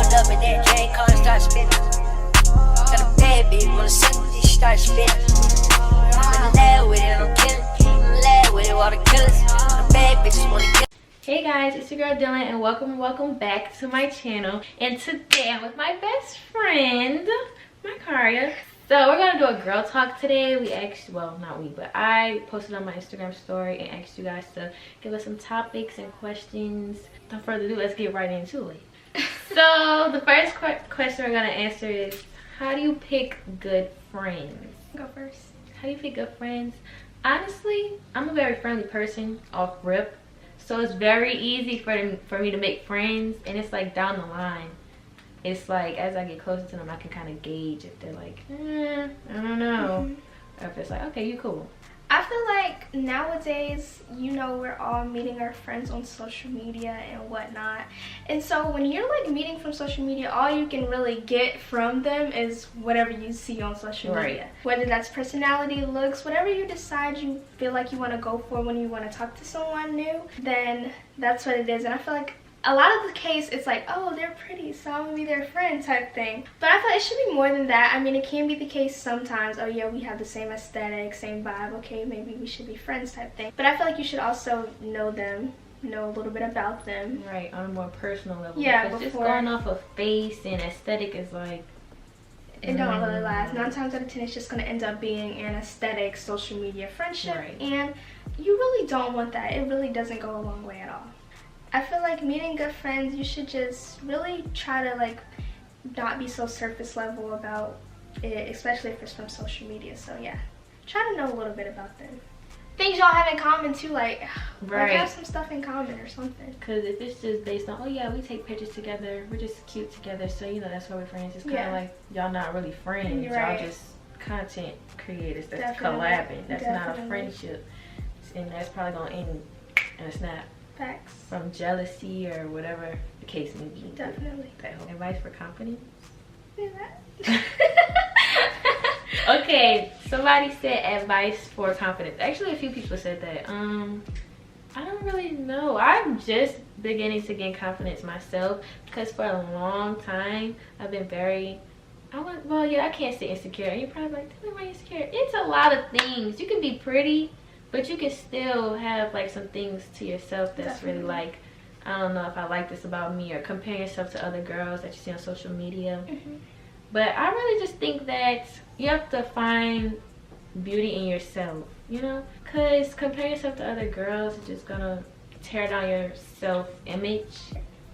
it up and then J car start spinning. Got a bad bitch, wanna suck this, she start spinning. I'm in love with it, I'm killing. I'm in love with it, all the killers. All the bad bitches wanna kill. Hey guys, it's your girl Dylan and welcome back to my channel. And today I'm with my best friend, Makaria. So we're gonna do a girl talk today. We actually, well, not we, but I posted on my Instagram story and asked you guys to give us some topics and questions. Without further ado, let's get right into it. So the first question we're gonna answer is, how do you pick good friends? Go first. How do you pick good friends? Honestly, I'm a very friendly person off rip. So it's very easy for me to make friends, and it's like down the line. It's like as I get closer to them, I can kind of gauge if they're like, I don't know. Or if it's like, okay, you cool. I feel like nowadays, you know, we're all meeting our friends on social media and whatnot. And so when you're like meeting from social media, all you can really get from them is whatever you see on social media. Whether that's personality, looks, whatever you decide you feel like you want to go for when you want to talk to someone new, then that's what it is. And I feel like a lot of the case, it's like, oh, they're pretty, so I'm gonna be their friend type thing. But I feel like it should be more than that. I mean, it can be the case sometimes. Oh yeah, we have the same aesthetic, same vibe. Okay, maybe we should be friends type thing. But I feel like you should also know them, know a little bit about them. Right, on a more personal level. Yeah, because just going off of face and aesthetic is like, it don't really last. 9 times out of 10, it's just gonna end up being an aesthetic social media friendship. Right. And you really don't want that. It really doesn't go a long way at all. I feel like meeting good friends, you should just really try to like not be so surface level about it, especially if it's from social media. So yeah, try to know a little bit about them. Things y'all have in common too, like have some stuff in common or something. Because if it's just based on, oh yeah, we take pictures together, we're just cute together, so you know that's why we're friends. It's kind of like y'all not really friends. Y'all just content creators that's collabing. That's not a friendship, and that's probably gonna end in a snap. Facts. From jealousy or whatever the case may be. Definitely. Advice for confidence? Do that. Okay, somebody said advice for confidence. Actually, a few people said that. I don't really know. I'm just beginning to gain confidence myself because for a long time I've been very, I can't say insecure. You're probably like, tell me why you're insecure. It's a lot of things. You can be pretty, but you can still have like some things to yourself that's really like, I don't know if I like this about me, or compare yourself to other girls that you see on social media. But I really just think that you have to find beauty in yourself, you know? Because comparing yourself to other girls is just gonna tear down your self-image.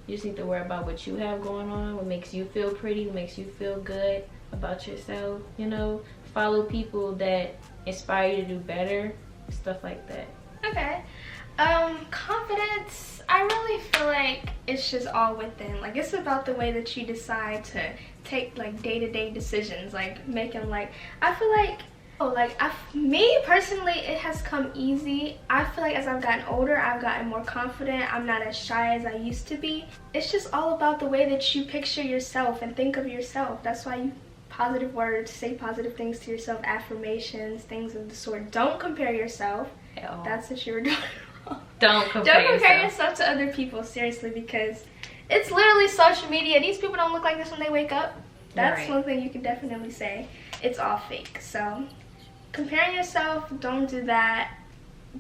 You just need to worry about what you have going on, what makes you feel pretty, what makes you feel good about yourself, you know? Follow people that inspire you to do better. Stuff like that. Okay. Confidence, I really feel like it's just all within. Like, it's about the way that you decide to take like day-to-day decisions, like making like, I feel like me personally, it has come easy. I feel like as I've gotten older, I've gotten more confident. I'm not as shy as I used to be. It's just all about the way that you picture yourself and think of yourself. That's why you positive words, say positive things to yourself, affirmations, things of the sort. Don't compare yourself. That's what you're doing wrong. Don't compare yourself to other people, seriously, because it's literally social media. These people don't look like this when they wake up. That's one thing you can definitely say. It's all fake. So comparing yourself, don't do that.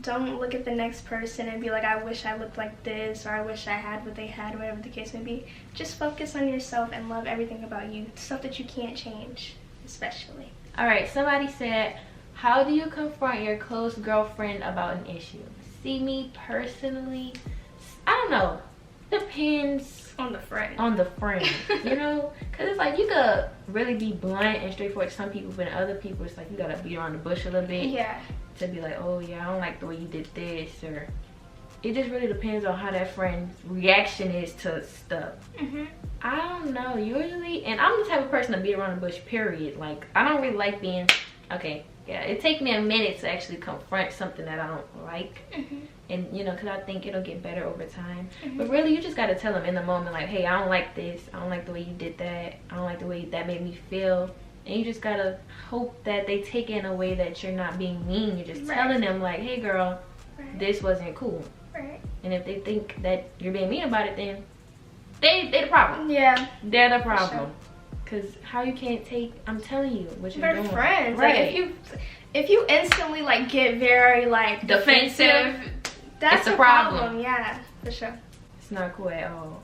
Don't look at the next person and be like, I wish I looked like this, or I wish I had what they had, whatever the case may be. Just focus on yourself and love everything about you. Stuff that you can't change, especially. Alright, somebody said, how do you confront your close girlfriend about an issue? See, me personally, I don't know. Depends on the friend. You know? Because it's like, you could really be blunt and straightforward to some people, but in other people, it's like you gotta beat around the bush a little bit. Yeah. To be like, oh yeah, I don't like the way you did this, or it just really depends on how that friend's reaction is to stuff. I don't know, usually, and I'm the type of person to beat around the bush, period. Like, I don't really like being, yeah, it takes me a minute to actually confront something that I don't like. And you know, because I think it'll get better over time. But really, you just got to tell them in the moment, like, hey, I don't like this, I don't like the way you did that, I don't like the way that made me feel. And you just gotta hope that they take it in a way that you're not being mean. You're just telling them like, hey girl, this wasn't cool. And if they think that you're being mean about it, then They the problem. Yeah. They're the problem. Cause how you can't take, I'm telling you what you're doing. They're friends. Right. Like if you instantly like get very like defensive, that's it's a problem. Yeah, for sure. It's not cool at all.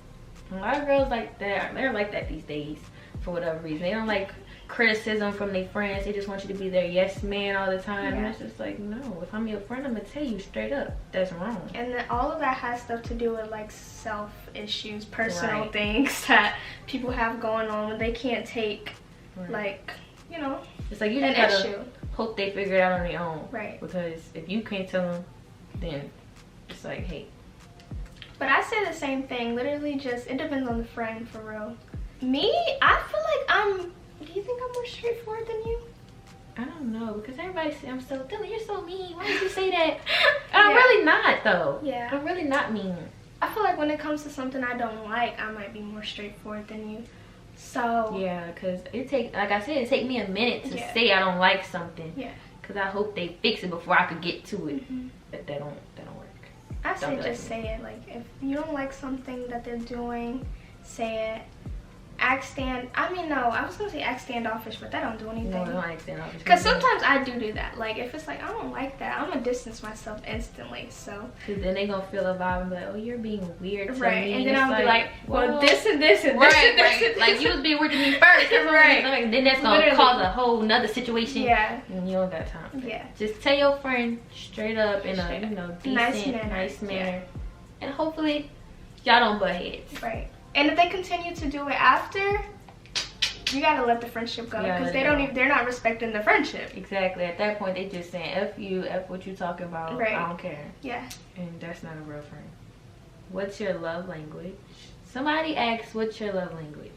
A lot of girls like that. They're like that these days for whatever reason. They don't like criticism from their friends. They just want you to be their yes man all the time. And it's just like, no, if I'm your friend, I'm gonna tell you straight up that's wrong. And then all of that has stuff to do with like self issues, personal things that people have going on when they can't take like, you know, it's like you just gotta hope they figure it out on their own. Right. Because if you can't tell them, then it's like, hey. But I say the same thing. Literally just, it depends on the friend for real. Me, I feel like do you think I'm more straightforward than you? I don't know, because everybody says I'm so Dylan, you're so mean. Why did you say that? And I'm really not though. Yeah. I'm really not mean. I feel like when it comes to something I don't like, I might be more straightforward than you. So yeah, because like I said, it take me a minute to say I don't like something. Yeah. Because I hope they fix it before I could get to it. But that don't work. I say just say it. Like if you don't like something that they're doing, say it. I was gonna say act standoffish, but that don't do anything. No, don't act standoffish. Because sometimes I do that. Like if it's like I don't like that, I'm gonna distance myself instantly. So. Because then they gonna feel a vibe and be like, oh, you're being weird to me. And then I'll be like, well, this and this and this and this. And this. Like you was being weird to me first. Like, then that's gonna cause a whole nother situation. Yeah. And you don't got time for that. Just tell your friend straight up in a decent, nice manner. And hopefully y'all don't butt heads. Right. And if they continue to do it after, you gotta let the friendship go because they're not respecting the friendship. Exactly. At that point, they just saying F you, F what you talking about. Right. I don't care. Yeah. And that's not a real friend. What's your love language? Somebody asks, what's your love language?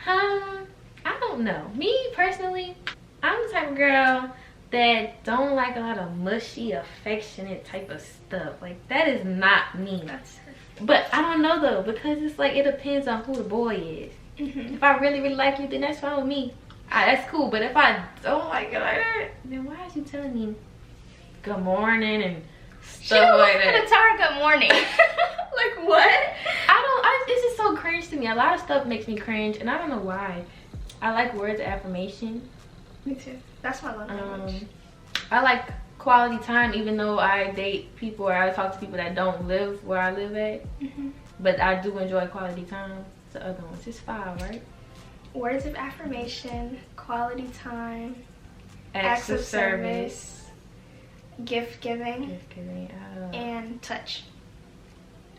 I don't know. Me personally, I'm the type of girl that don't like a lot of mushy, affectionate type of stuff. Like that is not me. But I don't know though, because it's like it depends on who the boy is. If I really, really like you, then that's fine with me. That's cool. But if I don't like it like that, then why is you telling me good morning and stuff like that? She don't tell her good morning. Like what? It's just so cringe to me. A lot of stuff makes me cringe, and I don't know why. I like words of affirmation. Me too. That's my love language. I like quality time, even though I date people or I talk to people that don't live where I live at. But I do enjoy quality time. The other ones, it's 5, right? Words of affirmation, quality time, acts of service, gift giving, and touch.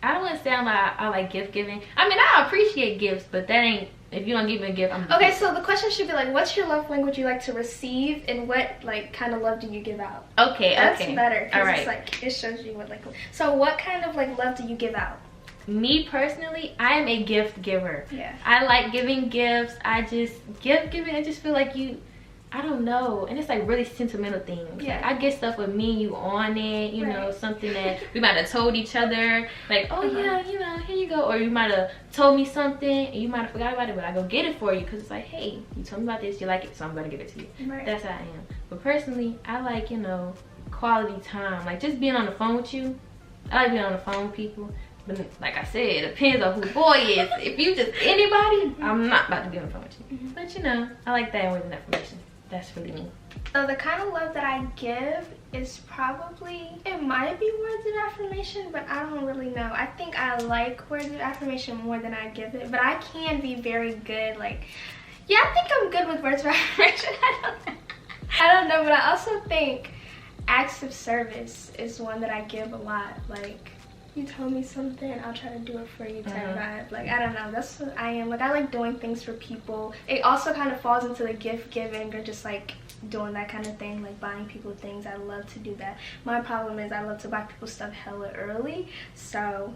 I don't want to sound like I like gift giving. I mean, I appreciate gifts, but that ain't, if you don't give me a gift, I'm okay. So the question should be like, what's your love language you like to receive, and what like kind of love do you give out? Okay, that's better because it's like it shows you what like. So what kind of like love do you give out? Me personally, I am a gift giver. Yeah. I like giving gifts. I just gift giving. I just feel like I don't know, and it's like really sentimental things. Yeah. Like, I get stuff with me and you on it, you know, something that we might have told each other, like, oh yeah, you know, here you go, or you might have told me something and you might have forgot about it, but I go get it for you because it's like, hey, you told me about this, you like it, so I'm gonna give it to you. Right. That's how I am. But personally, I like, you know, quality time, like just being on the phone with you. I like being on the phone with people. But like I said, it depends on who the boy is. If you just anybody, I'm not about to be on the phone with you. But you know, I like that words of affirmation. That's really me. So the kind of love that I give is probably, it might be words of affirmation, but I don't really know. I think I like words of affirmation more than I give it, but I can be very good. Like, yeah, I think I'm good with words of affirmation. I don't know, but I also think acts of service is one that I give a lot. Like, you told me something, I'll try to do it for you type vibe. Like, I don't know, that's what I am. Like, I like doing things for people. It also kind of falls into the gift giving or just like doing that kind of thing, like buying people things. I love to do that. My problem is I love to buy people stuff hella early, so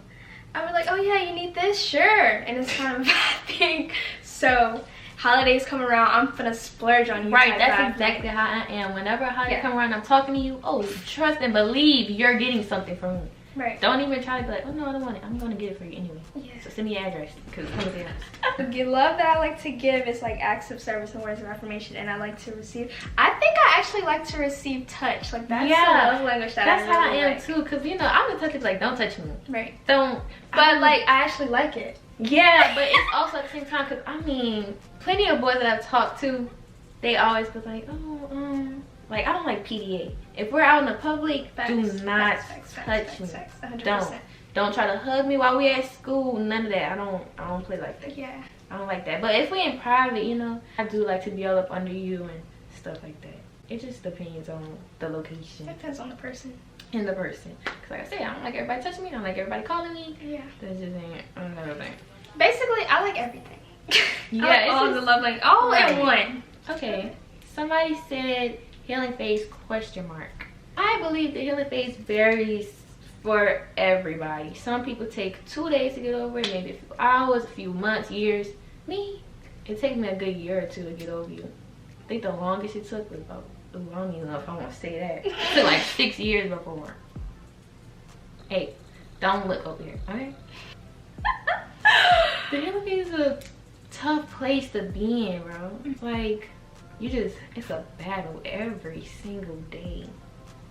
I was like, oh yeah, you need this? Sure. And it's kind of a bad thing. So holidays come around, I'm gonna splurge on you. Right, that's exactly how I am. Whenever a holiday come around, I'm talking to you, oh, trust and believe you're getting something from me. Right. Don't even try to be like, oh no, I don't want it. I'm gonna get it for you anyway. Yeah. So send me your address because it's gonna be nice. The love that I like to give is like acts of service and words of affirmation, and I like to receive. I think I actually like to receive touch. Like that's the love language that that's I really how I am like. too. Cause you know I'm the type of like don't touch me. Right. Don't. But like I actually like it. Yeah, but it's also at the same time, because I mean, plenty of boys that I've talked to, they always be like, oh, like I don't like PDA. If we're out in the public, do not touch me. 100%. Don't try to hug me while we at school. None of that. I don't play like that. Yeah. I don't like that. But if we in private, you know, I do like to be all up under you and stuff like that. It just depends on the location. It depends on the person. And the person. Because like I said, I don't like everybody touching me. I don't like everybody calling me. Yeah. That's just ain't another thing. Basically, I like everything. Yeah, I like all the love language. All in one. Okay. Somebody said healing phase ? I believe the healing phase varies for everybody. Some people take 2 days to get over it, maybe a few hours, a few months, years. Me, it takes me a good year or two to get over you. I think the longest it took was about, I don't even know if I want to say that. It took like 6 years before. Hey, don't look over here, alright? The healing phase is a tough place to be in, bro. Like, it's a battle every single day.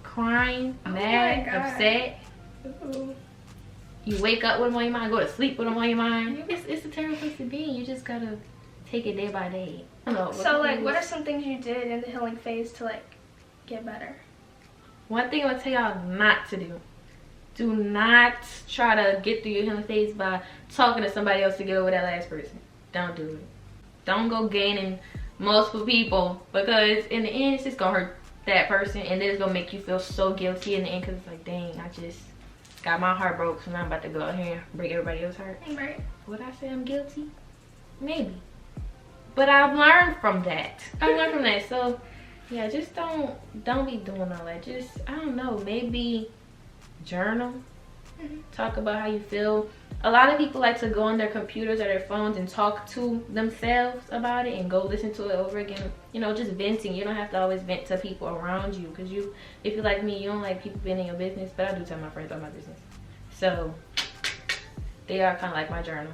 Crying, mad, upset. Ooh. You wake up with them on your mind, go to sleep with them on your mind. It's a terrible place to be. You just gotta take it day by day. So like, what are some things you did in the healing phase to like get better? One thing I'll tell y'all not to do. Do not try to get through your healing phase by talking to somebody else to get over that last person. Don't do it. Don't go gaining multiple people, because in the end it's just gonna hurt that person, and then it's gonna make you feel so guilty in the end, because it's like, dang, I just got my heart broke, so now I'm about to go out here and break everybody else's heart. Right. Would I say I'm guilty? Maybe. But I've learned from that. So yeah, just don't be doing all that. Just, I don't know, maybe journal. Talk about how you feel. A lot of people like to go on their computers or their phones and talk to themselves about it and go listen to it over again. You know, just venting. You don't have to always vent to people around you, because if you're like me, you don't like people venting your business. But I do tell my friends all my business, so they are kind of like my journal.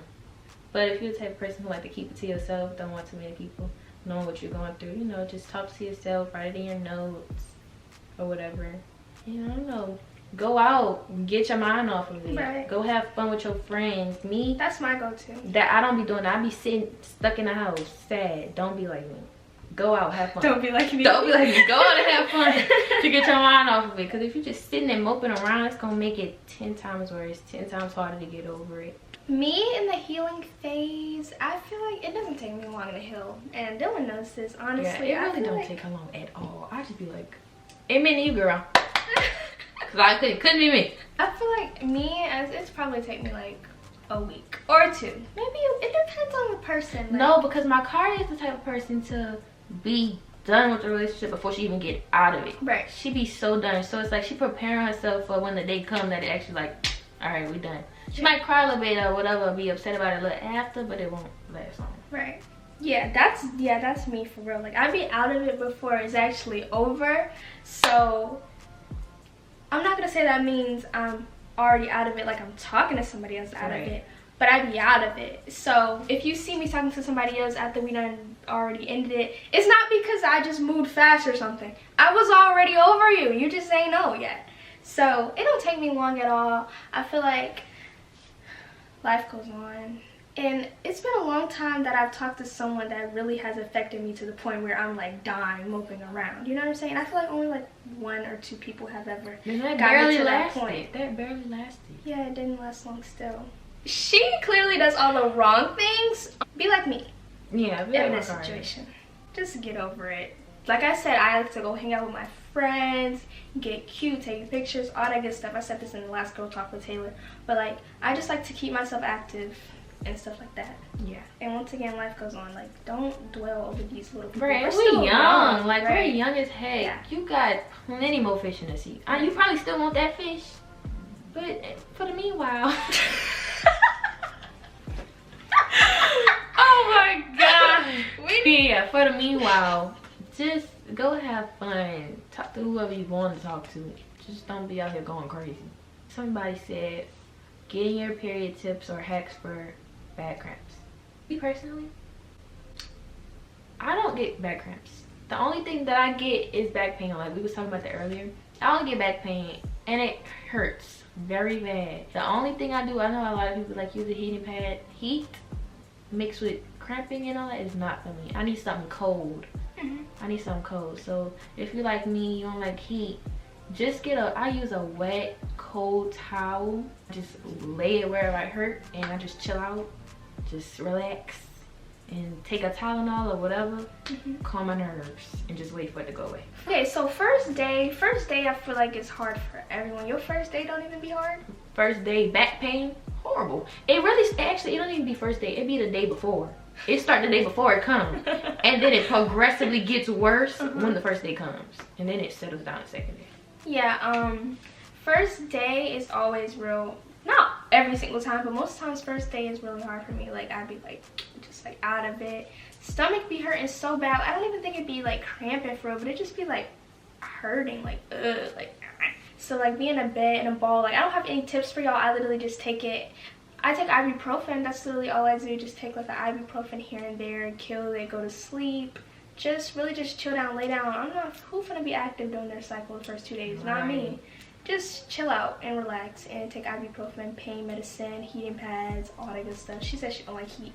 But if you're the type of person who like to keep it to yourself, don't want too many people knowing what you're going through, you know, just talk to yourself, write it in your notes or whatever. You know, I don't know. Go out, get your mind off of it. Right. Go have fun with your friends. Me, that's my go-to. That I don't be doing that. I be sitting stuck in the house, sad. Don't be like me. Go out, have fun. Don't be like me. Don't be like me. Go out and have fun to get your mind off of it. Because if you're just sitting and moping around, it's gonna make it 10 times worse, 10 times harder to get over it. Me in the healing phase, I feel like it doesn't take me long to heal, and Dylan knows this. Honestly, yeah, it really don't take long at all. I just be like, amen to you, girl. Cause couldn't be me. I feel like it's probably take me like a week or two. Maybe it depends on the person. Like, no, because my car is the type of person to be done with the relationship before she even get out of it. Right. She be so done. So it's like she preparing herself for when the day come that it actually like, all right, we done. She might cry a little bit or whatever, be upset about it a little after, but it won't last long. Right. Yeah, that's me for real. Like, I'd be out of it before it's actually over. So I'm not gonna say that means I'm already out of it, like I'm talking to somebody else out of it, but I'd be out of it. So if you see me talking to somebody else after we done already ended it, it's not because I just moved fast or something. I was already over you. You just ain't know yet. So it don't take me long at all. I feel like life goes on. And it's been a long time that I've talked to someone that really has affected me to the point where I'm like dying, moping around. You know what I'm saying? I feel like only like 1 or 2 people have ever gotten me to that point. That barely lasted. Yeah, it didn't last long still. She clearly does all the wrong things. Be like me. Yeah, in this situation. Just get over it. Like I said, I like to go hang out with my friends, get cute, take pictures, all that good stuff. I said this in the last Girl Talk with Taylor. But like, I just like to keep myself active and stuff like that. Yeah. And once again, life goes on. Like, don't dwell over these little people. Right, we're young. Like, we're young as heck. Yeah. You got plenty more fish in the sea. You probably still want that fish, but for the meanwhile. Oh my god. Yeah, for the meanwhile, just go have fun. Talk to whoever you want to talk to. Just don't be out here going crazy. Somebody said, getting your period tips or hacks for back cramps. Me personally, I don't get back cramps. The only thing that I get is back pain. Like we was talking about that earlier. I only get back pain and it hurts very bad. The only thing I do, I know a lot of people like use a heating pad. Heat mixed with cramping and all that is not for me. I need something cold. I need something cold. So if you like me, you don't like heat, just I use a wet, cold towel. Just lay it wherever I hurt and I just chill out. Just relax and take a Tylenol or whatever, calm my nerves and just wait for it to go away. Okay, so first day I feel like it's hard for everyone. Your first day don't even be hard? First day, back pain, horrible. It don't even be first day, it be the day before. It start the day before it comes. And then it progressively gets worse when the first day comes. And then it settles down the second day. Yeah, first day is always real, not every single time, but most times first day is really hard for me. Like I'd be like just like out of it, stomach be hurting so bad. I don't even think it'd be like cramping for real, but it just be like hurting, like ugh, like. So like being in a bed in a ball, like I don't have any tips for y'all. I literally just take it. I take ibuprofen. That's literally all I do. Just take like an ibuprofen here and there, kill it, go to sleep. Just really just chill down, lay down. I'm not who's gonna be active during their cycle the first 2 days. Not me. Just chill out and relax and take ibuprofen, pain medicine, heating pads, all that good stuff. She said she don't like heat.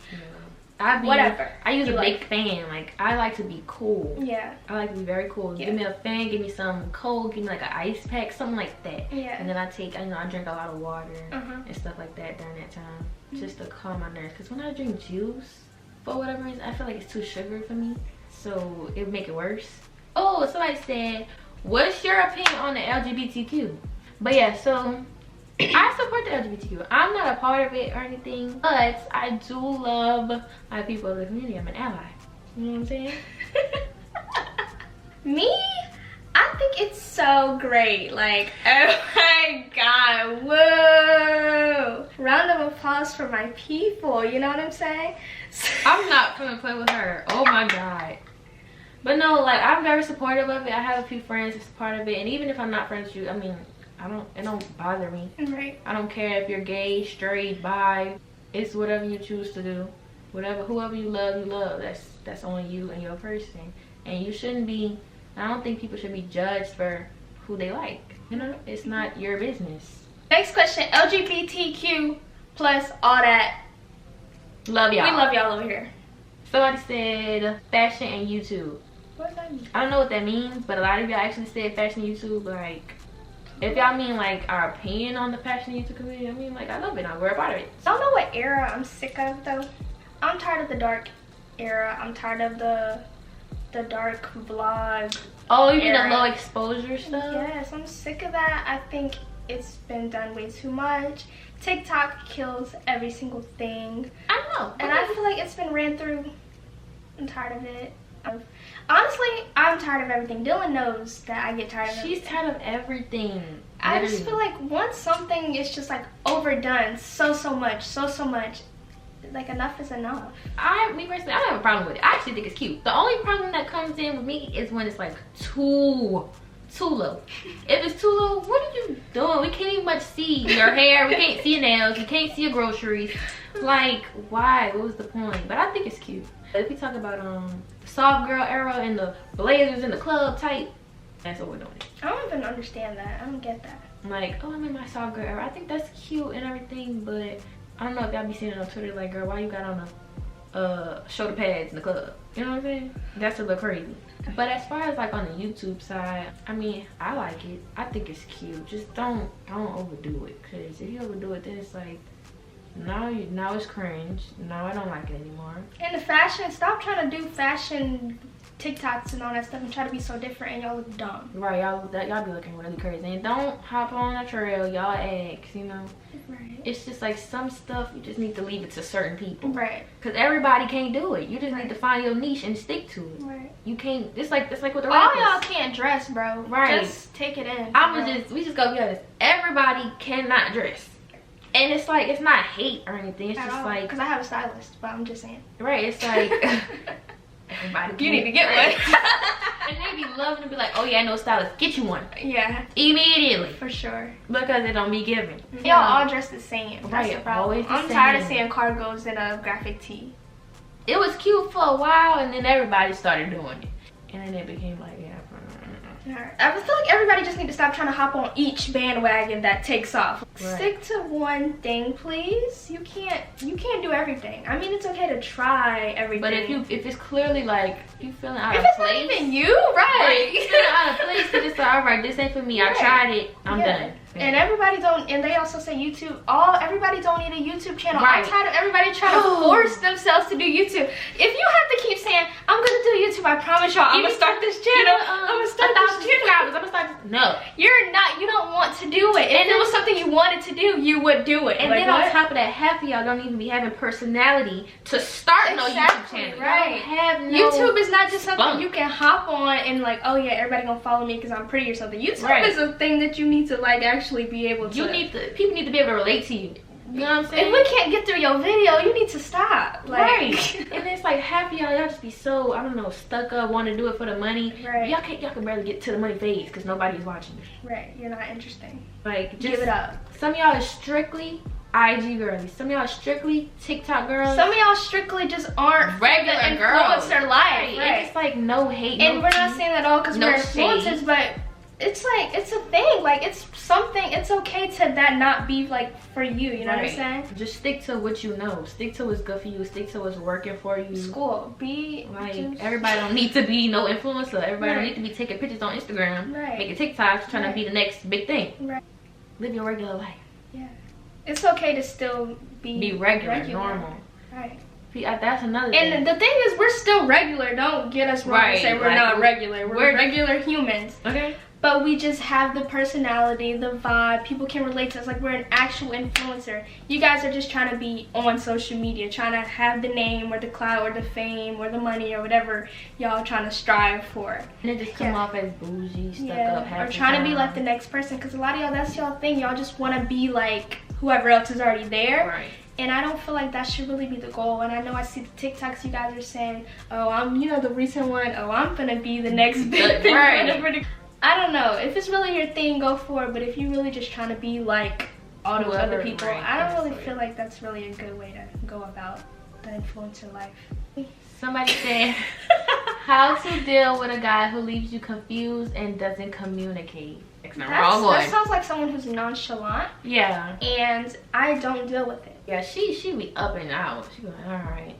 Whatever. I use a big fan. Like I like to be cool. Yeah. I like to be very cool. Yeah. Give me a fan, give me some cold, give me like an ice pack, something like that. Yeah. And then I drink a lot of water and stuff like that during that time, just to calm my nerves. Cause when I drink juice, for whatever reason, I feel like it's too sugary for me, so it would make it worse. Oh, somebody said, what's your opinion on the LGBTQ? But yeah, so I support the LGBTQ. I'm not a part of it or anything, but I do love my people in the community. I'm an ally. You know what I'm saying? Me? I think it's so great. Like, oh my god, whoa! Round of applause for my people, you know what I'm saying? I'm not gonna play with her. Oh my god. But no, like I'm very supportive of it. I have a few friends that's part of it, and even if I'm not friends with you, I mean, it don't bother me. Right. I don't care if you're gay, straight, bi. It's whatever you choose to do. Whoever you love. That's on you and your person. And you shouldn't be, I don't think people should be judged for who they like. You know, it's not your business. Next question, LGBTQ plus all that. Love y'all. We love y'all over here. Somebody said fashion and YouTube. What does that mean? I don't know what that means, but a lot of y'all actually said fashion YouTube. Like, if y'all mean like our opinion on the fashion YouTube community, I mean like I love it. I'm very proud of it. I don't know what era I'm sick of though. I'm tired of the dark era. I'm tired of the dark vlog. Oh, you mean era. the low exposure stuff? Yes, I'm sick of that. I think it's been done way too much. TikTok kills every single thing. I don't know. And I feel like it's been ran through. I'm tired of it. Honestly, I'm tired of everything. Dylan knows that I get tired of everything. She's tired of everything. I just feel like once something is just like overdone so much, like enough is enough. Me personally, I don't have a problem with it. I actually think it's cute. The only problem that comes in with me is when it's like too low. If it's too low, what are you doing? We can't even much see your hair. We can't see your nails. We can't see your groceries. Like, why? What was the point? But I think it's cute. If we talk about the soft girl era and the blazers in the club type, that's what we're doing. I don't even understand that. I don't get that. Like, oh, I'm in my soft girl era. I think that's cute and everything, but I don't know if y'all be seeing it on Twitter. Like, girl, why you got on the shoulder pads in the club? You know what I'm saying? That's a little crazy. But as far as like on the YouTube side, I mean, I like it. I think it's cute. Just don't overdo it, because if you overdo it, then it's like, now it's cringe. Now I don't like it anymore. And the fashion, stop trying to do fashion TikToks and all that stuff and try to be so different and y'all look dumb. Right, y'all be looking really crazy. And don't hop on a trail, y'all ask, you know. Right. It's just like some stuff you just need to leave it to certain people. Right. Because everybody can't do it. You just need to find your niche and stick to it. Right. You can't, it's like with the all rappers. y'all can't dress, bro. Right. Just take it in. We just gotta be honest. Everybody cannot dress. And it's like, it's not hate or anything. It's just like, because I have a stylist, but I'm just saying. Right, it's like, everybody You need to get one. And they be loving to be like, oh yeah, I know a stylist. Get you one. Yeah. Immediately. For sure. Because it don't be given. Y'all all dress the same. That's Right, the problem. always the I'm same. tired of seeing cargos and a graphic tee. It was cute for a while, and then everybody started doing it. And then it became like, yeah. I feel like everybody just need to stop trying to hop on each bandwagon that takes off. Right. Stick to one thing, please. You can't do everything. I mean, it's okay to try everything. But if it's clearly like you feeling out if of it's place, not even you, right? you feeling out of place, then it's like, all right, this ain't for me. I tried it. I'm done. And everybody don't, and they also say YouTube, everybody don't need a YouTube channel. Right. I'm tired of everybody trying to force themselves to do YouTube. If you have to keep saying, I'm gonna do YouTube, I promise y'all, I'm gonna start this channel. I'm gonna start this channel. I'm gonna start. No. You're not, you don't want to do it. If it was something you wanted to do, you would do it. And like, then on top of that, half of y'all don't even be having personality to start no YouTube channel. Right. Have no YouTube is not just something you can hop on and like, oh yeah, everybody gonna follow me because I'm pretty or something. YouTube is a thing that you need to like actually be able to. People need to be able to relate to you. You know what I'm saying? If we can't get through your video, you need to stop. Like, right. And it's like half of y'all just be so, I don't know, stuck up, want to do it for the money. Right. Y'all can barely get to the money phase because nobody's watching. Right. You're not interesting. Like, just give it up. Some of y'all are strictly IG girlies. Some of y'all are strictly TikTok girls. Some of y'all strictly just aren't regular influencer life. Right. Right. It's like no hate. And we're not saying that all because we're influencers, but it's like, it's a thing. Like, it's something, it's okay to that not be like for you. You know what I'm saying? Just stick to what you know. Stick to what's good for you. Stick to what's working for you. School. Be like, everybody don't need to be no influencer. Everybody don't need to be taking pictures on Instagram, making TikToks, trying to be the next big thing. Right. Live your regular life. Yeah. It's okay to still be regular, normal. Right. That's another thing. And the thing is, we're still regular. Don't get us wrong and say we're not regular. We're regular humans. Okay. But we just have the personality, the vibe. People can relate to us like we're an actual influencer. You guys are just trying to be on social media, trying to have the name or the clout or the fame or the money or whatever y'all trying to strive for. And it just come off as bougie, stuck up, or trying to be like the next person. Because a lot of y'all, that's y'all thing. Y'all just want to be like whoever else is already there. Right. And I don't feel like that should really be the goal. And I know I see the TikToks you guys are saying, oh, I'm, you know, the recent one, oh, I'm gonna be the next big thing. Right. I don't know. If it's really your thing, go for it. But if you're really just trying to be like all those other people, I don't really feel like that's really a good way to go about the influencer life. Somebody said, how to deal with a guy who leaves you confused and doesn't communicate. That sounds like someone who's nonchalant. Yeah. And I don't deal with it. Yeah, she be up and out. She be like, all right,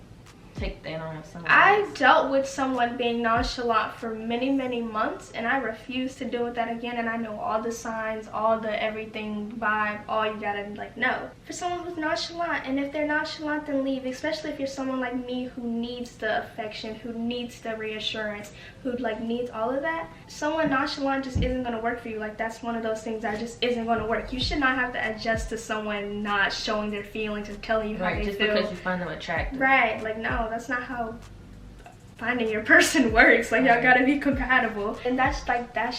take that on someone else. I dealt with someone being nonchalant for many, many months, and I refuse to deal with that again. And I know all the signs, all the everything vibe, all you gotta like know. For someone who's nonchalant, and if they're nonchalant, then leave. Especially if you're someone like me who needs the affection, who needs the reassurance, who like needs all of that. Someone nonchalant just isn't gonna work for you. Like, that's one of those things that just isn't gonna work. You should not have to adjust to someone not showing their feelings and telling you how they just feel. Because you find them attractive. Right. Like, no, that's not how finding your person works. Like, y'all gotta be compatible, and that's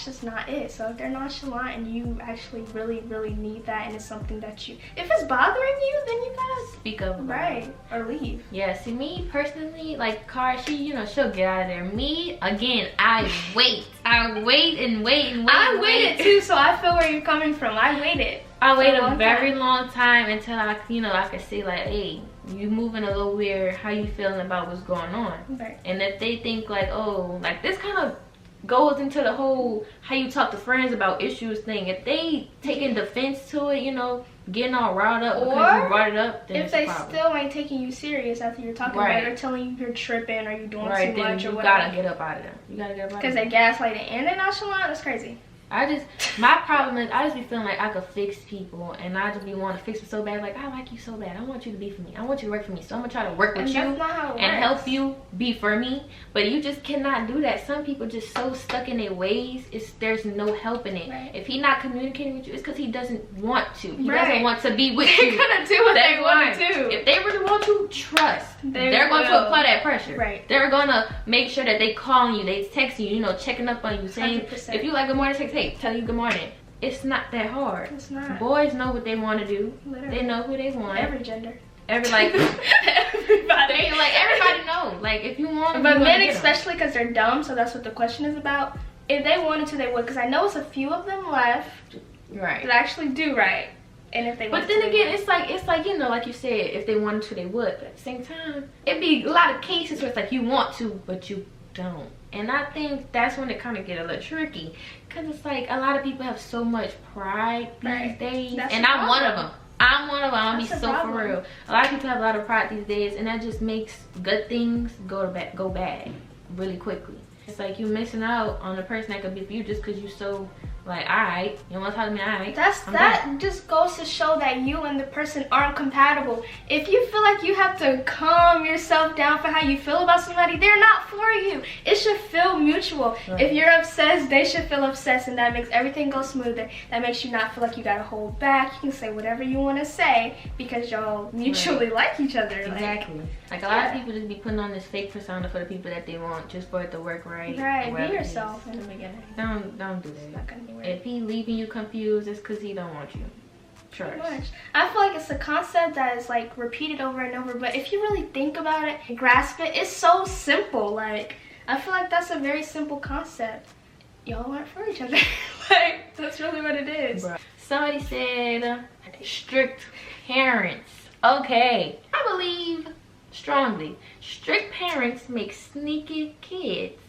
just not it. So if they're nonchalant and you actually really need that, and it's something that you, if it's bothering you, then you gotta speak up, right, or leave. Yeah, see, me personally, like Cara, she, you know, she'll get out of there. Me, again, I wait and wait. I waited too, so I feel where you're coming from. I waited a very long time until I could see like, hey, you moving a little weird, how you feeling about what's going on? Right. And if they think like, oh, like this kind of goes into the whole how you talk to friends about issues thing. If they taking defense to it, you know, getting all riled up because you brought it up, then if they still ain't taking you serious after you're talking about it, or telling you you're tripping or you're doing too much or whatever, you gotta get up out of them. You gotta get up out of them. Because they gaslighting and they're nonchalant. That's crazy. My problem is I just be feeling like I could fix people, and I just be wanting to fix them so bad. Like, I like you so bad, I want you to be for me, I want you to work for me, so I'm gonna try to work with you and help you be for me. But you just cannot do that. Some people just so stuck in their ways, there's no help in it. Right. If he not communicating with you, it's because he doesn't want to. He doesn't want to be with you. They're gonna do what they want to do. If they really want to, trust. They're going to apply that pressure. Right. They're gonna make sure that they calling you, they texting you, you know, checking up on you, saying 100%. If you like good morning, text, hey, tell you good morning. It's not that hard. It's not. Boys know what they want to do. Literally. They know who they want. Every gender. Everybody knows. Like, if you want, but men especially, because they're dumb. So that's what the question is about. If they wanted to, they would. Because I know it's a few of them left, right, that actually do right. And if they but then again, it's like you know, like you said, if they wanted to, they would. But at the same time, it'd be a lot of cases where it's like you want to, but you don't. And I think that's when it kind of get a little tricky, because it's like a lot of people have so much pride these days. That's and I'm one of them. I'm one of them. I'll be so for real. A lot of people have a lot of pride these days, and that just makes good things go bad really quickly. It's like you missing out on the person that could be for you just because you so like, alright, you want to talk to me, alright. That just goes to show that you and the person aren't compatible. If you feel like you have to calm yourself down for how you feel about somebody, they're not for you. It should feel mutual. Right. If you're obsessed, they should feel obsessed, and that makes everything go smoother. That makes you not feel like you gotta hold back. You can say whatever you want to say because y'all mutually like each other. Exactly. Like a lot of people just be putting on this fake persona for the people that they want just for it to work right. Right, be yourself in the beginning. Don't do that. If he leaving you confused, it's because he don't want you. Trust. I feel like it's a concept that is like repeated over and over, but if you really think about it and grasp it, it's so simple. Like, I feel like that's a very simple concept. Y'all aren't for each other. Like, that's really what it is. Bruh. Somebody said strict parents. Okay, I believe strongly strict parents make sneaky kids.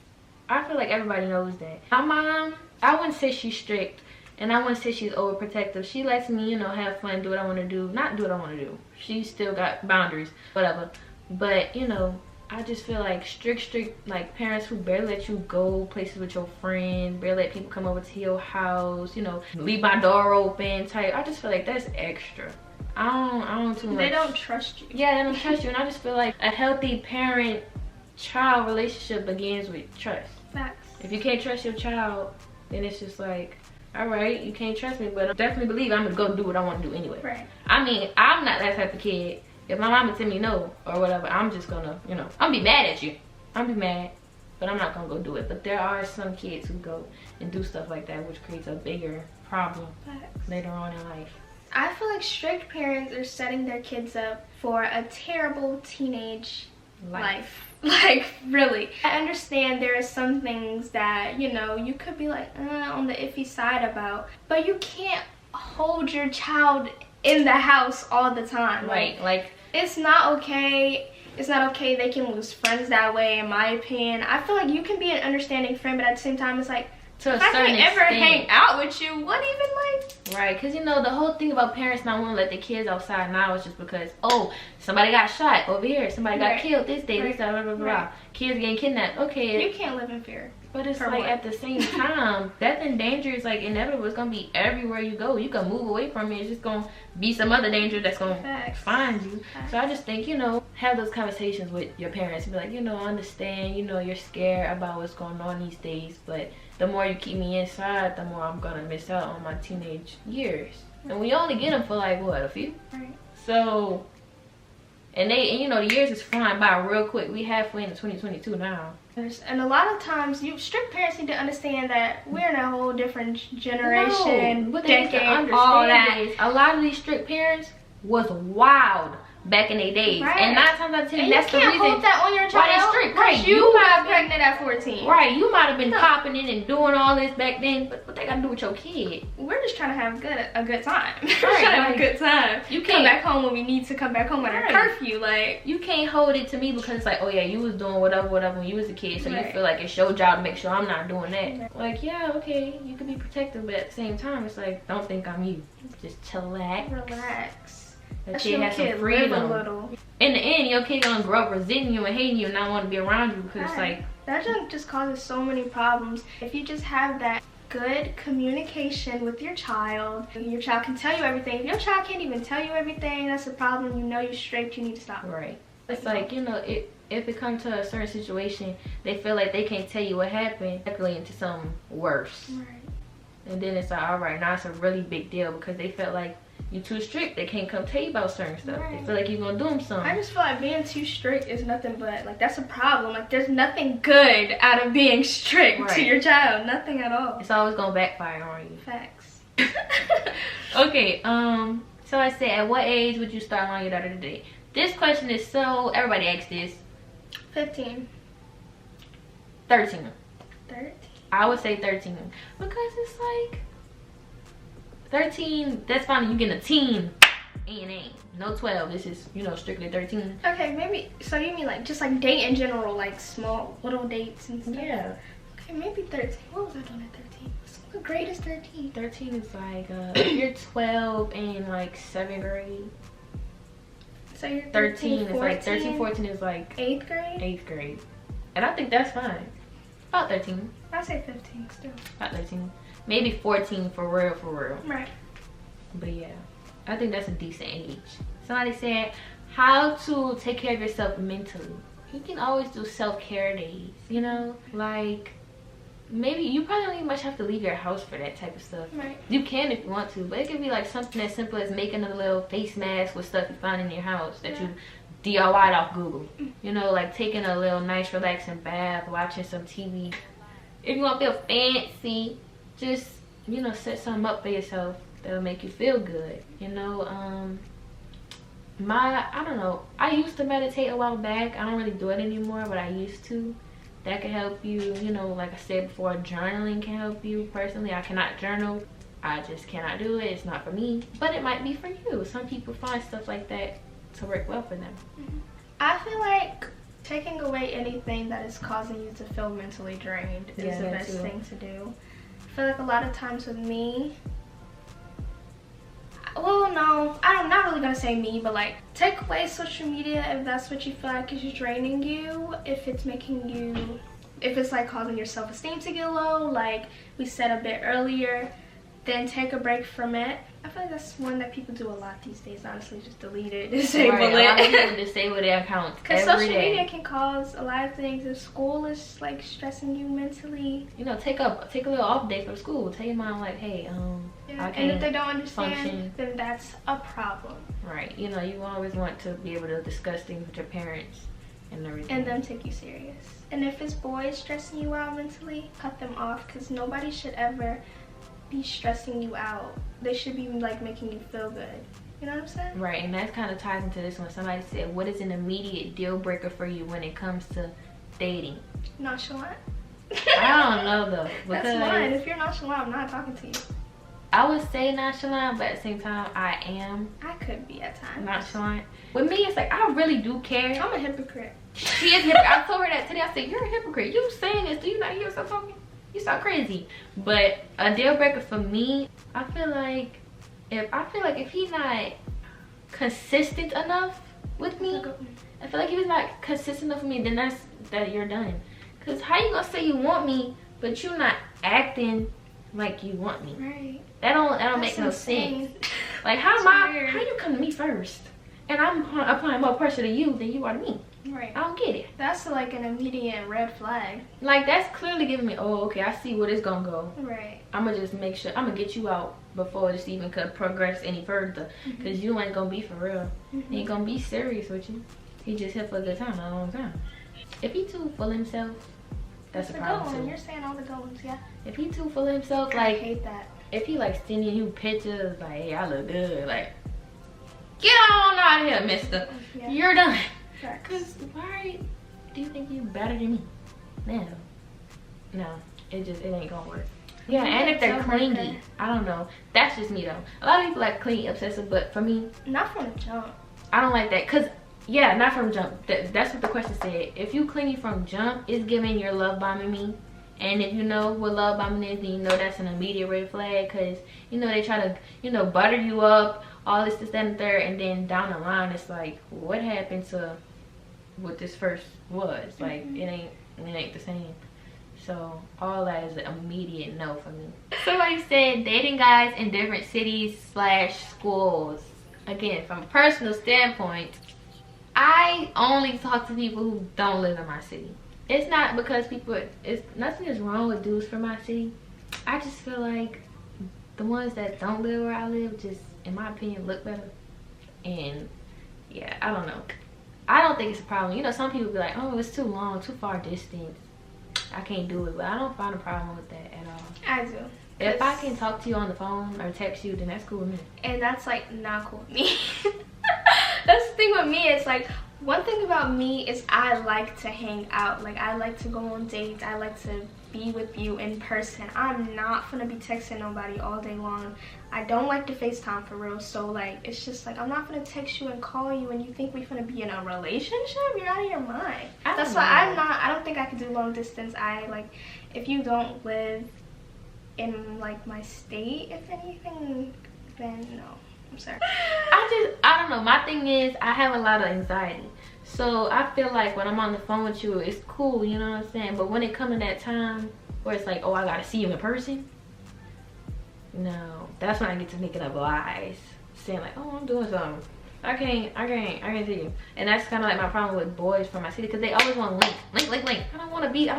I feel like everybody knows that. My mom, I wouldn't say she's strict, and I wouldn't say she's overprotective. She lets me, you know, have fun, do what I want to do. Not do what I want to do. She still got boundaries, whatever. But, you know, I just feel like strict, like parents who barely let you go places with your friends, barely let people come over to your house, you know, leave my door open type. I just feel like that's extra. I don't too much. They don't trust you. Yeah, they don't trust you, and I just feel like a healthy parent-child relationship begins with trust. Facts. If you can't trust your child, then it's just like, all right, you can't trust me, but I definitely believe I'm gonna go do what I want to do anyway. Right. I mean, I'm not that type of kid. If my mama tell me no or whatever, I'm just gonna, you know, I'm gonna be mad at you. I'm gonna be mad, but I'm not gonna go do it. But there are some kids who go and do stuff like that, which creates a bigger problem later on in life. I feel like strict parents are setting their kids up for a terrible teenage life. Like, really. I understand there are some things that, you know, you could be like on the iffy side about, but you can't hold your child in the house all the time. Right, like it's not okay. It's not okay. They can lose friends that way, in my opinion. I feel like you can be an understanding friend, but at the same time, it's like, to if I can't ever hang out with you, what even, like? Right, because you know the whole thing about parents not wanting to let the kids outside now is just because, oh, somebody got shot over here, somebody got killed this day, this blah blah blah. Kids getting kidnapped. Okay, you can't live in fear. But it's like at the same time, death and danger is like inevitable. It's gonna be everywhere you go. You can move away from it. It's just gonna be some other danger that's gonna find you. So I just think, you know, have those conversations with your parents. Be like, you know, I understand, you know, you're scared about what's going on these days, but the more you keep me inside, the more I'm gonna miss out on my teenage years. And we only get them for like what, a few? Right. So, and you know, the years is flying by real quick. We halfway into 2022 now. And a lot of times, strict parents need to understand that we're in a whole different generation, decade, all that. A lot of these strict parents was wild back in their days, and 9 times out of 10, that's the reason you can't hold that on your child. Why they strict, right? You got pregnant at 14, right? You might have been popping in and doing all this back then, but what they gotta do with your kid? We're just trying to have a good time. We're trying to have a good time. You can't come back home when we need to come back home at our curfew. Like, you can't hold it to me because it's like, oh yeah, you was doing whatever when you was a kid, so you feel like it's your job to make sure I'm not doing that. Like, yeah, okay, you can be protective, but at the same time, it's like, don't think I'm you. Just chillax. Relax. The kid has some freedom. In the end, your kid gonna grow up resenting you and hating you and not want to be around you because it's like, that just causes so many problems. If you just have that good communication with your child can tell you everything. If your child can't even tell you everything, that's a problem. You know you're strict, you need to stop. Right. It's like, you know, if it comes to a certain situation, they feel like they can't tell you what happened, directly into something worse. Right. And then it's like, all right, now it's a really big deal because they felt like you too strict. They can't come tell you about certain stuff. They feel like you're gonna do them something. I just feel like being too strict is nothing but, like, that's a problem. Like, there's nothing good out of being strict to your child. Nothing at all. It's always gonna backfire on you. Facts. Okay, so I said, at what age would you start allowing your daughter to date? This question is so, everybody asks this. 15. 13. 13? I would say 13 because it's like 13, that's fine. You getting a teen, ain't. No 12. This is, you know, strictly 13. Okay, maybe, so you mean like just like date in general, like small little dates and stuff? Yeah. Okay, maybe 13. What was I doing at 13? What grade is 13? 13 is like, if you're 12 in like 7th grade. So you're 13 is like, 13, 14 is like 8th grade? 8th grade. And I think that's fine. About 13. I say 15 still. About 13. Maybe 14 for real, for real. Right. But yeah, I think that's a decent age. Somebody said, how to take care of yourself mentally. You can always do self-care days, you know? Like, maybe you probably don't even much have to leave your house for that type of stuff. Right. You can if you want to, but it could be like something as simple as making a little face mask with stuff you find in your house that you DIY'd off Google. You know, like taking a little nice relaxing bath, watching some TV. If you want to feel fancy, just, you know, set something up for yourself that'll make you feel good. You know, I don't know, I used to meditate a while back. I don't really do it anymore, but I used to. That can help you, you know, like I said before, journaling can help you. Personally, I cannot journal. I just cannot do it. It's not for me, but it might be for you. Some people find stuff like that to work well for them. I feel like taking away anything that is causing you to feel mentally drained is the best thing to do. I feel like a lot of times with me, well, no, I'm not really gonna say me, but like take away social media if that's what you feel like is draining you. If it's making you, if it's like causing your self-esteem to get low, like we said a bit earlier, then take a break from it. I feel like that's one that people do a lot these days. Honestly, just delete it, disable it. A lot of people disable their accounts because social media can cause a lot of things. If school is like stressing you mentally, you know, take a little off day from school. Tell your mom like, hey, and if they don't understand, function. then that's a problem. Right. You know, you always want to be able to discuss things with your parents and everything. And them take you serious. And if it's boys stressing you out mentally, cut them off, because nobody should ever be stressing you out. They should be like making you feel good. You know what I'm saying? Right, and that kind of ties into this one. Somebody said, what is an immediate deal breaker for you when it comes to dating? Nonchalant. I don't know though. That's mine. If you're nonchalant, I'm not talking to you. I would say nonchalant, but at the same time, I am. I could be at times. Nonchalant. With me, it's like, I really do care. I'm a hypocrite. She is a hypocrite. I told her that today. I said, you're a hypocrite. You saying this. Do you not hear yourself talking? You sound crazy. But a deal breaker for me, I feel like if he's not consistent enough with me, I feel like if he's not consistent enough with me, then that you're done. Cause how you gonna say you want me, but you're not acting like you want me? Right. That don't make no sense. Like how you come to me first, and I'm applying more pressure to you than you are to me? Right. I don't get it. That's like an immediate red flag. Like that's clearly giving me, oh, okay, I see where this gonna go. Right. I'm gonna just make sure, I'm gonna get you out before this even could progress any further. Because you ain't gonna be for real. He ain't gonna be serious with you. He just here for a good time, not a long time. If he too full of himself, that's a problem too. You're saying all the good ones, yeah. If he too full of himself, like, I hate that. If he like sending you pictures, like, hey, I look good, like, get on out of here, mister. Yeah. You're done. Because why do you think you better than me? No, it ain't gonna work. Yeah, and if they're clingy, I don't know. That's just me though. A lot of people like clingy, obsessive, but for me, not from the jump. I don't like that. Cause yeah, not from jump. That's what the question said. If you clingy from jump, it's giving you're love bombing me. And if you know what love bombing is, then you know that's an immediate red flag. Cause you know they try to, you know, butter you up, all this, that, and third, and then down the line, it's like, what happened to what this first was? Like, it ain't the same. So all that is an immediate no for me. Somebody said dating guys in different cities / schools. Again, from a personal standpoint, I only talk to people who don't live in my city. It's not because nothing is wrong with dudes from my city. I just feel like the ones that don't live where I live just, in my opinion, look better. And yeah, I don't know. I don't think it's a problem. You know, some people be like, oh, it's too long, too far distance, I can't do it. But I don't find a problem with that at all. I do. If I can talk to you on the phone or text you, then that's cool with me. And that's like not cool with me. That's the thing with me. It's like, One thing about me is I like to hang out. Like, I like to go on dates. I like to be with you in person. I'm not gonna be texting nobody all day long. I don't like to FaceTime for real. So like, it's just like, I'm not gonna text you and call you and you think we're gonna be in a relationship. You're out of your mind. That's why I don't think I could do long distance. I like, if you don't live in like my state, if anything, then no, I'm sorry. I don't know, my thing is I have a lot of anxiety, so I feel like when I'm on the phone with you, it's cool, you know what I'm saying? But when it comes to that time where it's like, oh, I gotta see you in person, no, that's when I get to making up lies, saying like, oh, I'm doing something. I can't see you. And that's kind of like my problem with boys from my city, because they always want link. I don't want to be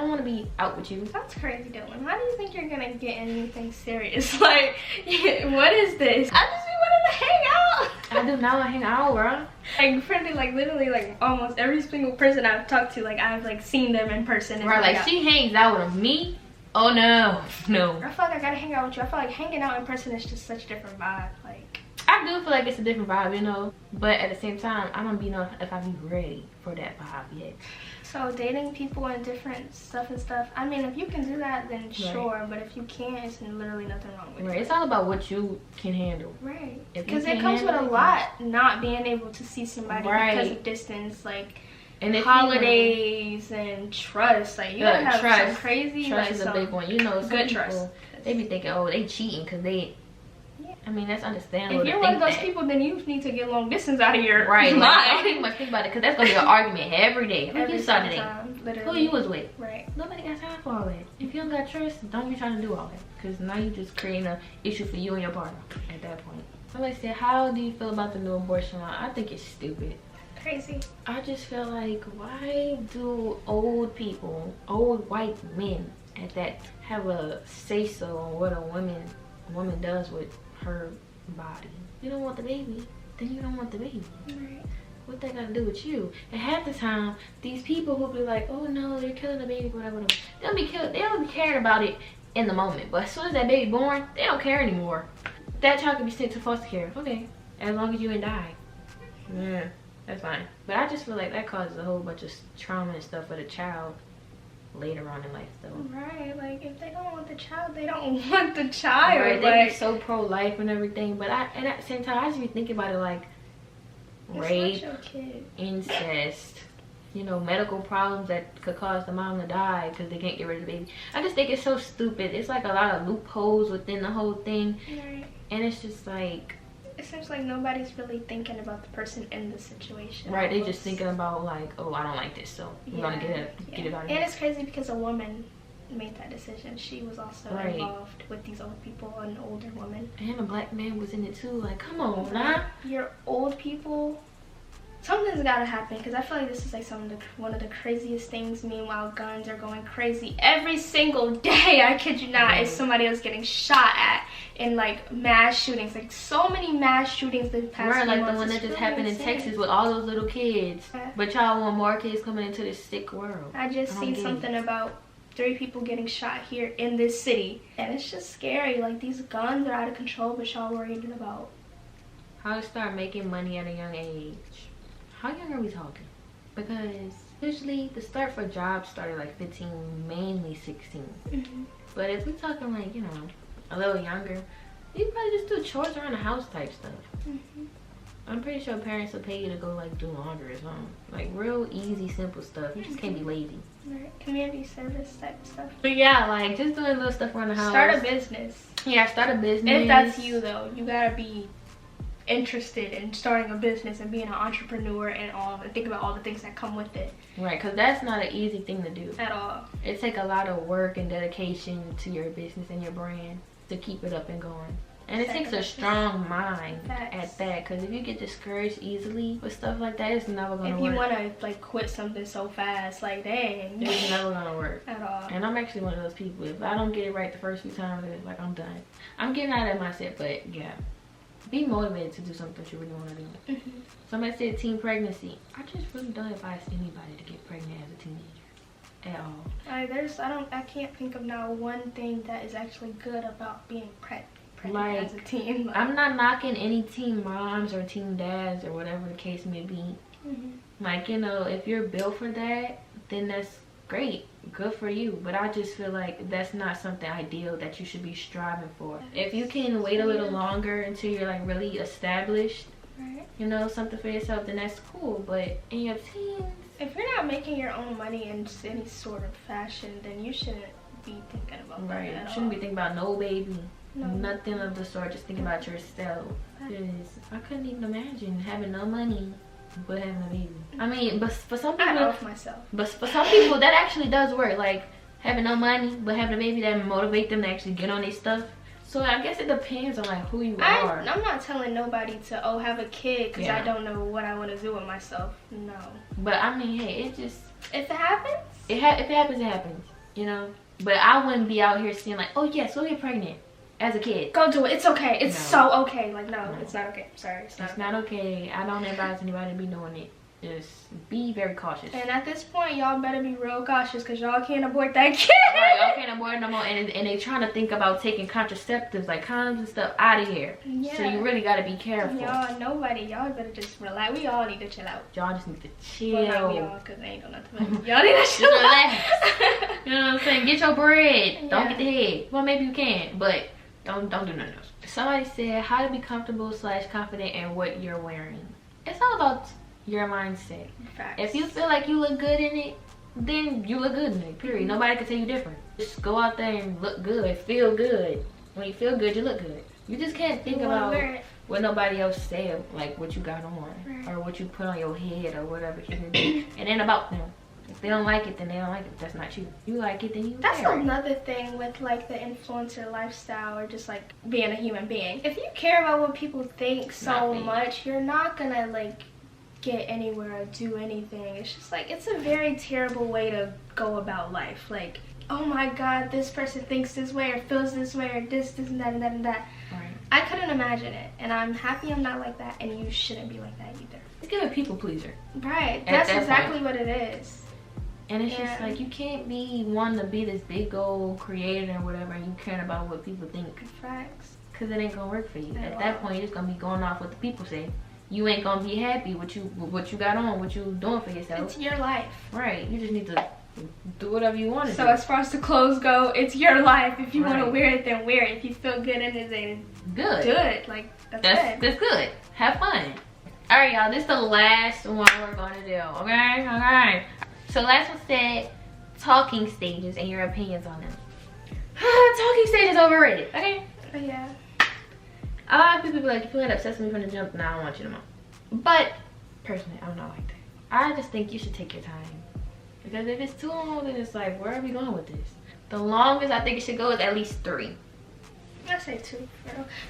out with you. That's crazy, Dylan. How do you think you're gonna get anything serious? Like, what is this? I just be wanting to hang out. I do not want to hang out, bro. Like, friendly, like literally, like almost every single person I've talked to, like I've like seen them in person. Right, like she hangs out with me. Oh no. I feel like I gotta hang out with you. I feel like hanging out in person is just such a different vibe. Like, I do feel like it's a different vibe, you know, but at the same time, I don't know if I be ready for that vibe yet. So dating people and different stuff and stuff, I mean, if you can do that, then sure, but if you can't, it's literally nothing wrong with it. Right, it's all about what you can handle. Right, because it comes with a lot, not being able to see somebody because of distance, like, and holidays and trust. Like, you gotta have some crazy, trust like, is a big one, you know. Some good people, trust. They be thinking, oh, they cheating because they, I mean, that's understandable. If you're one of those people, then you need to get long distance out of your mind. Like, don't even much think about it, because that's gonna be an argument every day. Who you saw today? Who you was with? Right. Nobody got time for all that. If you don't got trust, don't be trying to do all that, because now you just creating an issue for you and your partner at that point. Somebody said, how do you feel about the new abortion law? I think it's stupid. Crazy. I just feel like, why do old people, old white men at that, have a say-so on what a woman does with her body? You don't want the baby, then you don't want the baby. Right. What that got to do with you? And half the time, these people who be like, oh no, they're killing the baby, whatever, they'll be caring about it in the moment. But as soon as that baby born, they don't care anymore. That child can be sent to foster care. Okay, as long as you ain't die. Yeah, that's fine. But I just feel like that causes a whole bunch of trauma and stuff for the child later on in life, though. Right, like if they don't want the child, they don't want the child. Right, like, they be so pro-life and everything, but and at the same time, I just be thinking about it like rape, incest, you know, medical problems that could cause the mom to die because they can't get rid of the baby. I just think it's so stupid. It's like a lot of loopholes within the whole thing, right. And it's just like, it seems like nobody's really thinking about the person in the situation. Right, they just thinking about like, oh, I don't like this, so I'm gonna get it out of here. And it's crazy because a woman made that decision. She was also involved with these old people, an older woman. And a black man was in it too. Like, come on, nah. You're old people. Something's gotta happen, because I feel like this is like one of the craziest things. Meanwhile, guns are going crazy every single day. I kid you not, is somebody else getting shot at in like mass shootings. Like so many mass shootings the past few like months. the one that just happened in Texas with all those little kids. But y'all want more kids coming into this sick world. I just seen something about 3 people getting shot here in this city, and it's just scary. Like, these guns are out of control, but y'all worried about how to start making money at a young age. How young are we talking? Because usually the start for jobs started like 15, mainly 16. But if we're talking like, you know, a little younger, you probably just do chores around the house type stuff. I'm pretty sure parents will pay you to go like do laundry or something. Like real easy, simple stuff. You just can't be lazy. Right. Community service type stuff. But yeah, like just doing little stuff around the house. Start a business. Yeah, start a business. If that's you though, you gotta be interested in starting a business and being an entrepreneur and think about all the things that come with it. Right, because that's not an easy thing to do at all. It takes a lot of work and dedication to your business and your brand to keep it up and going. And it takes a strong mind at that, because if you get discouraged easily with stuff like that, it's never gonna work. If you want to like quit something so fast, like dang, it's never gonna work at all. And I'm actually one of those people. If I don't get it right the first few times, it's like I'm done. I'm getting out of that mindset, but yeah, be motivated to do something that you really want to do. Somebody said teen pregnancy. I just really don't advise anybody to get pregnant as a teenager at all. I can't think of now one thing that is actually good about being pregnant like, as a teen. I'm not knocking any teen moms or teen dads or whatever the case may be. Like, you know, if you're built for that, then that's great. Good for you. But I just feel like that's not something ideal that you should be striving for. If you can wait a little longer until you're like really established, you know, something for yourself, then that's cool. But in your teens, if you're not making your own money in any sort of fashion, then you shouldn't be thinking about that at you shouldn't be all. thinking about no baby. No. Nothing of the sort. Just think about yourself. Because I couldn't even imagine having no money but having a baby. I mean, but for some people, I know for myself. But for some people, that actually does work. Like having no money but having a baby, that motivate them to actually get on their stuff. So I guess it depends on like who you are. I'm not telling nobody to have a kid because I don't know what I want to do with myself. No. But I mean, hey, it just, if it happens, if it happens, it happens. You know. But I wouldn't be out here saying like, oh yes, we'll get pregnant as a kid. Go do it. It's okay. It's so okay. Like no, it's not okay. Sorry, it's not okay. I don't advise anybody to be doing it. Just be very cautious. And at this point, y'all better be real cautious because y'all can't abort that kid. Right, y'all can't abort no more. And they trying to think about taking contraceptives like condoms and stuff out of here. Yeah. So you really got to be careful. Y'all better just relax. We all need to chill out. Y'all just need to chill. Well, not we all, because they ain't doing nothing. Y'all need to chill relax. You know what I'm saying? Get your bread. Yeah. Don't get the head. Well, maybe you can, but don't do nothing else. Somebody said how to be comfortable / confident in what you're wearing. It's all about your mindset. Facts. If you feel like you look good in it, then you look good in it, period. Nobody can tell you different. Just go out there and look good, feel good. When you feel good, you look good. You just can't think about what nobody else said, like what you got on or what you put on your head or whatever. It ain't about them. If they don't like it, then they don't like it. That's not you. You like it, then you That's wear it. another thing with like the influencer lifestyle or just like being a human being. If you care about what people think so much, you're not gonna like get anywhere or do anything. It's just like, it's a very terrible way to go about life. Like, oh my god, this person thinks this way or feels this way or this and that and that and that. Right. I couldn't imagine it, and I'm happy I'm not like that, and you shouldn't be like that either. Just give a people pleaser. Right, that's exactly what it is. And it's just like, you can't be wanting to be this big old creator or whatever and you caring about what people think. Facts. Because it ain't gonna work for you. At that point, you're just gonna be going off what the people say. You ain't gonna be happy with what you got on, what you doing for yourself. It's your life. Right. You just need to do whatever you want to do. So as far as the clothes go, it's your life. If you want to wear it, then wear it. If you feel good in it, then good. Do it. Like, that's good. That's good. Have fun. All right, y'all. This is the last one we're gonna do. Okay. Okay. So last one said talking stages and your opinions on them. Talking stages overrated. Okay. Yeah. A lot of people be like, if you ain't obsessed with me from the jump, nah, I don't want you no more. But personally, I'm not like that. I just think you should take your time. Because if it's too long, then it's like, where are we going with this? The longest I think it should go is at least 3. I say 2.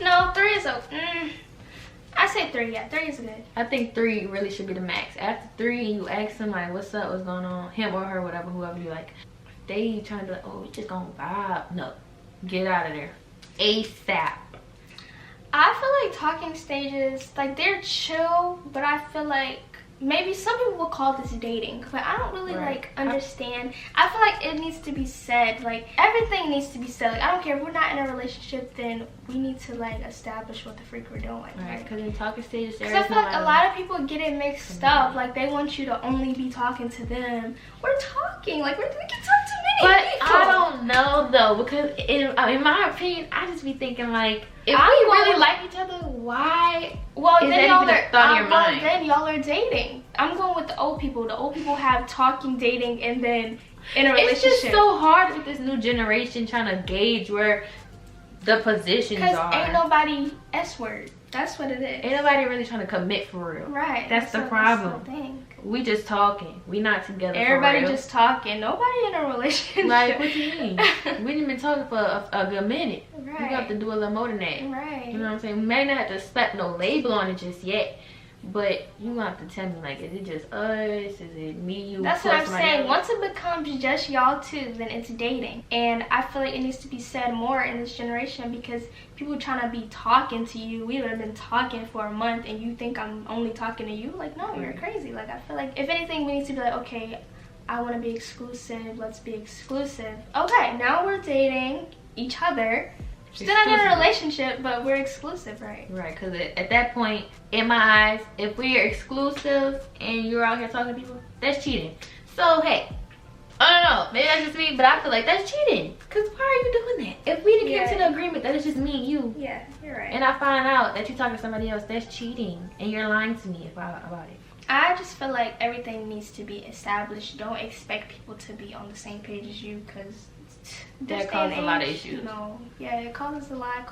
No, 3 is I say 3, yeah. 3 is good. I think 3 really should be the max. After 3, you ask them like, what's up, what's going on? Him or her, whatever, whoever you like. They trying to be like, oh, we just gonna vibe. No. Get out of there. ASAP. I feel like talking stages, like, they're chill, but I feel like maybe some people will call this dating, but I don't really like understand. I feel like it needs to be said, like everything needs to be said. Like, I don't care if we're not in a relationship, then we need to like establish what the freak we're doing. Right, because in talking stages, because I feel like a lot of people get it mixed up. Like, they want you to only be talking to them. We're talking, like we can talk to many people. I don't know though, because in my opinion, I just be thinking like, if we really like each other, why? Well, is then that even a thought in your mind? Then y'all are dating. I'm going with the old people. The old people have talking, dating, and then in a relationship. It's just so hard with this new generation trying to gauge where the positions are. Because ain't nobody S-word. That's what it is. Ain't nobody really trying to commit for real. Right. That's the problem. That's the thing. We just talking. We not together. Everybody for real. just talking. Nobody in a relationship. Like, what you mean? We ain't been talking for a good minute. Right. We got to do a little more than that. Right. You know what I'm saying? We may not have to slap no label on it just yet, but you have to tell me, like, is it just us? Is it me, you? That's what I'm saying. Once it becomes just y'all two, then it's dating. And I feel like it needs to be said more in this generation, because people trying to be talking to you. We would have been talking for a month and you think I'm only talking to you? Like, no, you're crazy. Like, I feel like if anything, we need to be like, okay, I want to be exclusive. Let's be exclusive. Okay, now we're dating each other. Still not in a relationship, but we're exclusive, right? Right, because at that point, in my eyes, if we are exclusive and you're out here talking to people, that's cheating. So, hey, I don't know, maybe that's just me, but I feel like that's cheating. Because why are you doing that? If we didn't get to the agreement that it's just me and you. Yeah, you're right. And I find out that you're talking to somebody else, that's cheating. And you're lying to me about it. I just feel like everything needs to be established. Don't expect people to be on the same page as you, because that causes a lot of issues. No, yeah, it causes a lot. It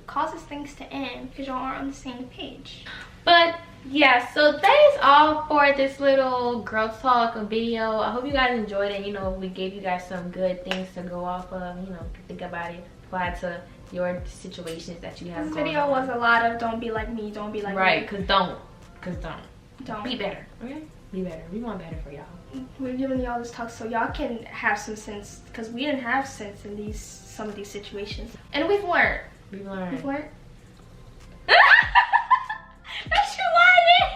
causes things to end because y'all aren't on the same page. But yeah, so that is all for this little girl talk video. I hope you guys enjoyed it. You know, we gave you guys some good things to go off of. You know, think about it, apply to your situations that you have. This video was a lot of don't be like me, don't be like me. Right, cause don't. Don't. Be better, okay? Be better. We want better for y'all. We're giving y'all this talk so y'all can have some sense, because we didn't have sense in some of these situations. And we've learned. We've learned. That's you lying.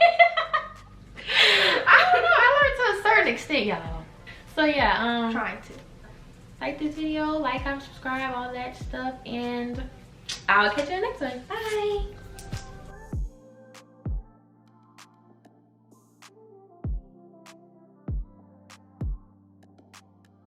I don't know. I learned to a certain extent, y'all. So yeah, trying to. Like this video, like, comment, subscribe, all that stuff, and I'll catch you in the next one. Bye.